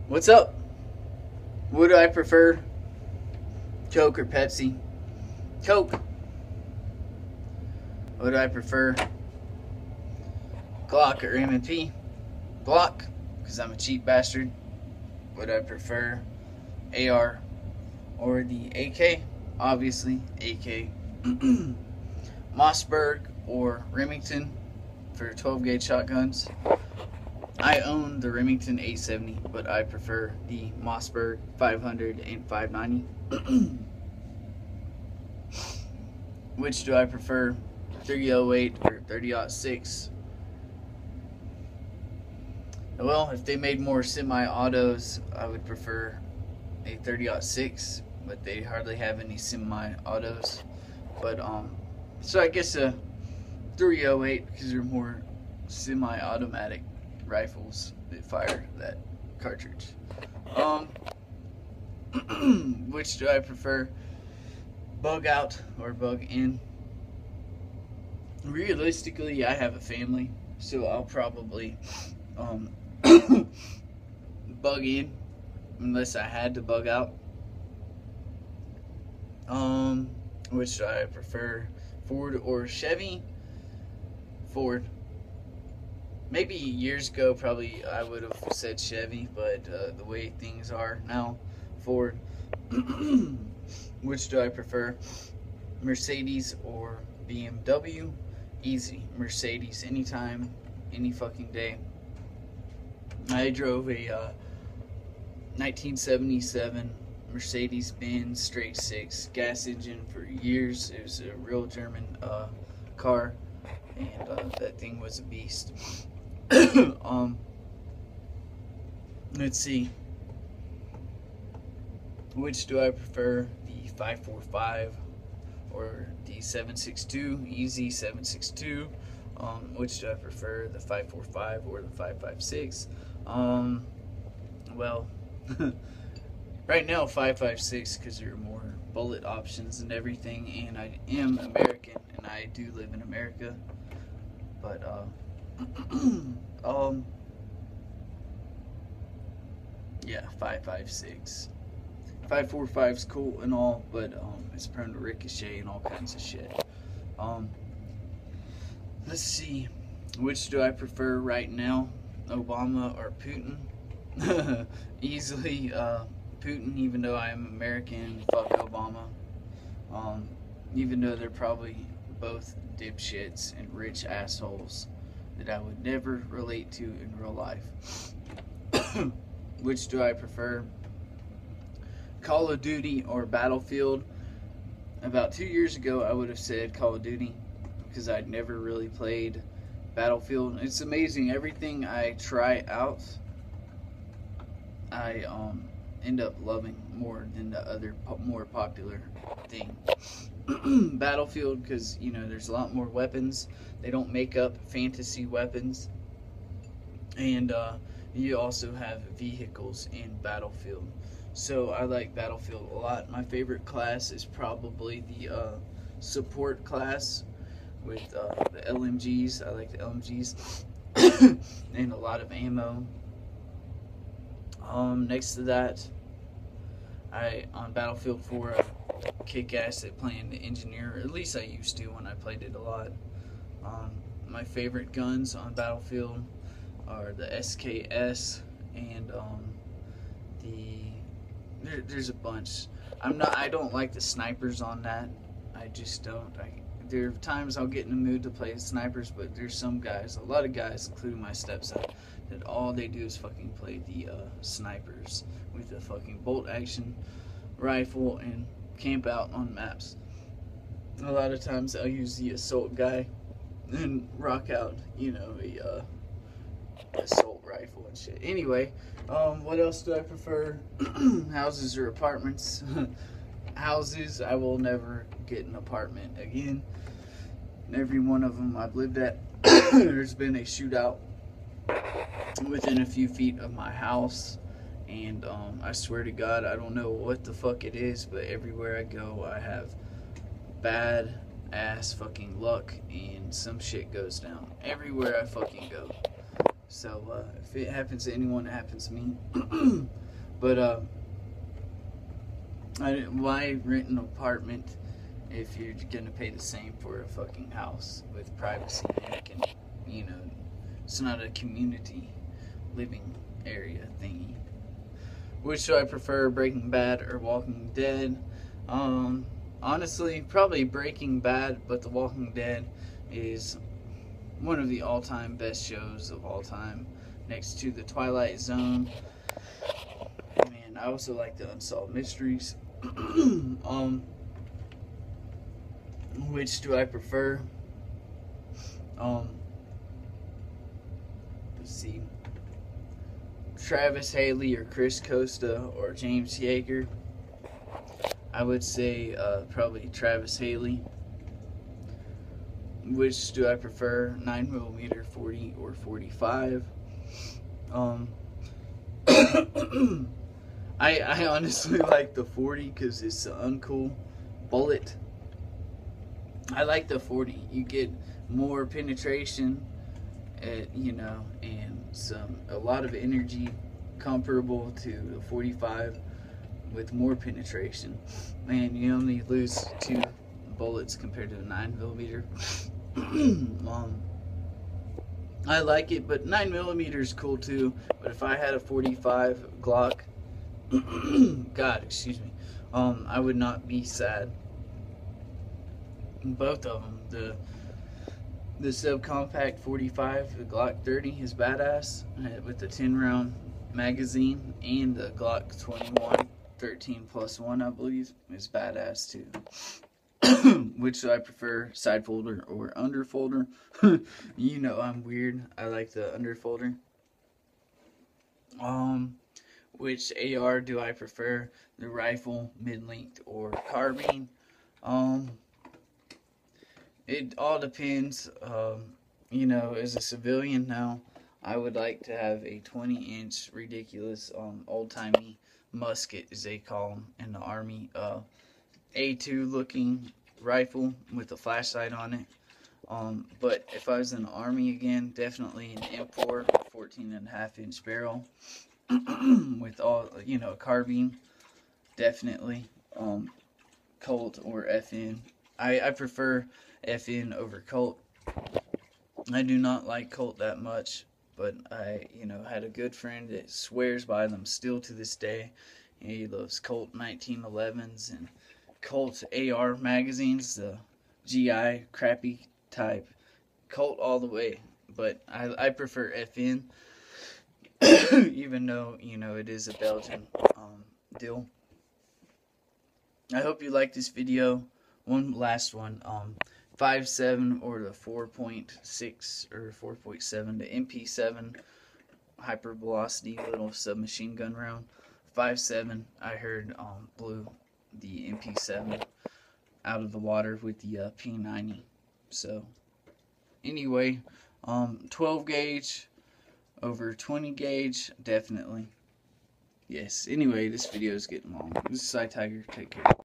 What's up? Would I prefer Coke or Pepsi? Coke. Would I prefer Glock or M&P? Glock, because I'm a cheap bastard. Would I prefer AR or the AK? Obviously, AK. Mossberg or Remington for 12 gauge shotguns. I own the Remington 870, but I prefer the Mossberg 500 and 590. Which do I prefer? 308 or 30-06? Well, if they made more semi-autos, I would prefer a 30-06, but they hardly have any semi-autos. But so I guess a 308 because they're more semi-automatic rifles that fire that cartridge. Which do I prefer? Bug out or bug in? Realistically, I have a family, so I'll probably bug in unless I had to bug out. Which do I prefer? Ford or Chevy? Ford. Maybe years ago, probably I would have said Chevy, but the way things are now, Ford. Which do I prefer? Mercedes or BMW? Easy. Mercedes anytime, any fucking day. I drove a 1977 Mercedes-Benz straight six gas engine for years. It was a real German car, and that thing was a beast. Let's see. Which do I prefer? The 545 or the 762? Easy 762. Which do I prefer? The 545 or the 556? Well, right now 556 because there are more bullet options and everything, and I am American and I do live in America. But yeah, 556. 545's cool and all, but it's prone to ricochet and all kinds of shit. Let's see, which do I prefer right now, Obama or Putin? Easily Putin, even though I am American. Fuck Obama. Even though they're probably both dipshits and rich assholes that I would never relate to in real life. Which do I prefer? Call of Duty or Battlefield? About 2 years ago, I would have said Call of Duty because I'd never really played Battlefield. It's amazing. Everything I try out, I end up loving more than the other more popular thing. Battlefield, because you know there's a lot more weapons. They don't make up fantasy weapons, and you also have vehicles in Battlefield. So I like Battlefield a lot. My favorite class is probably the support class with the LMGs. I like the LMGs and a lot of ammo. Next to that, on Battlefield 4 I kick ass at playing the engineer, or at least I used to when I played it a lot. My favorite guns on Battlefield are the SKS and there's a bunch. I don't like the snipers on that. I just don't. There are times I'll get in the mood to play snipers, but there's some guys, a lot of guys, including my stepson, that all they do is fucking play the snipers with the fucking bolt action rifle and camp out on maps. A lot of times I'll use the assault guy and rock out, you know, a assault rifle and shit. Anyway, what else do I prefer? Houses or apartments? Houses. I will never get an apartment again. Every one of them I've lived at, there's been a shootout within a few feet of my house, and I swear to God, I don't know what the fuck it is, but everywhere I go I have bad ass fucking luck and some shit goes down everywhere I fucking go. So if it happens to anyone, it happens to me. But why rent an apartment if you're gonna pay the same for a fucking house with privacy? You know, it's not a community living area thingy. Which do I prefer, Breaking Bad or Walking Dead? Honestly, probably Breaking Bad, but The Walking Dead is one of the all-time best shows of all time, next to The Twilight Zone. Man, I also like the Unsolved Mysteries. Which do I prefer? Let's see. Travis Haley or Chris Costa or James Yeager. I would say probably Travis Haley. Which do I prefer? 9mm, 40 or 45? I honestly like the 40 because it's an uncool bullet. I like the 40. You get more penetration, you know, and a lot of energy comparable to the 45 with more penetration. Man, you only lose 2 bullets compared to a 9mm. I like it, but 9mm is cool too. But if I had a 45 Glock, God, excuse me, I would not be sad. Both of them, the subcompact 45, the Glock 30 is badass with the 10-round magazine, and the Glock 21 13+1, I believe, is badass too. Which do I prefer, side folder or under folder? You know I'm weird. I like the under folder. Which AR do I prefer, the rifle, mid-length, or carbine? It all depends. You know, as a civilian now, I would like to have a 20-inch ridiculous old-timey musket, as they call them in the Army. A2 looking rifle with a flashlight on it. But if I was in the Army again, definitely an M4 14.5-inch barrel with all, you know, carbine. Definitely Colt or FN. I prefer FN over Colt. I do not like Colt that much, but I, you know, had a good friend that swears by them still to this day. He loves Colt 1911s and Colt AR magazines, the GI crappy type. Colt all the way, but I prefer FN, even though, you know, it is a Belgian deal. I hope you like this video. One last one, 5.7 or the 4.6 or 4.7, the MP7 hyper velocity little submachine gun round. 5.7, I heard, blew the MP7 out of the water with the P90. So anyway, 12 gauge over 20 gauge, definitely. Yes, anyway, this video is getting long. This is CyTiger. Take care.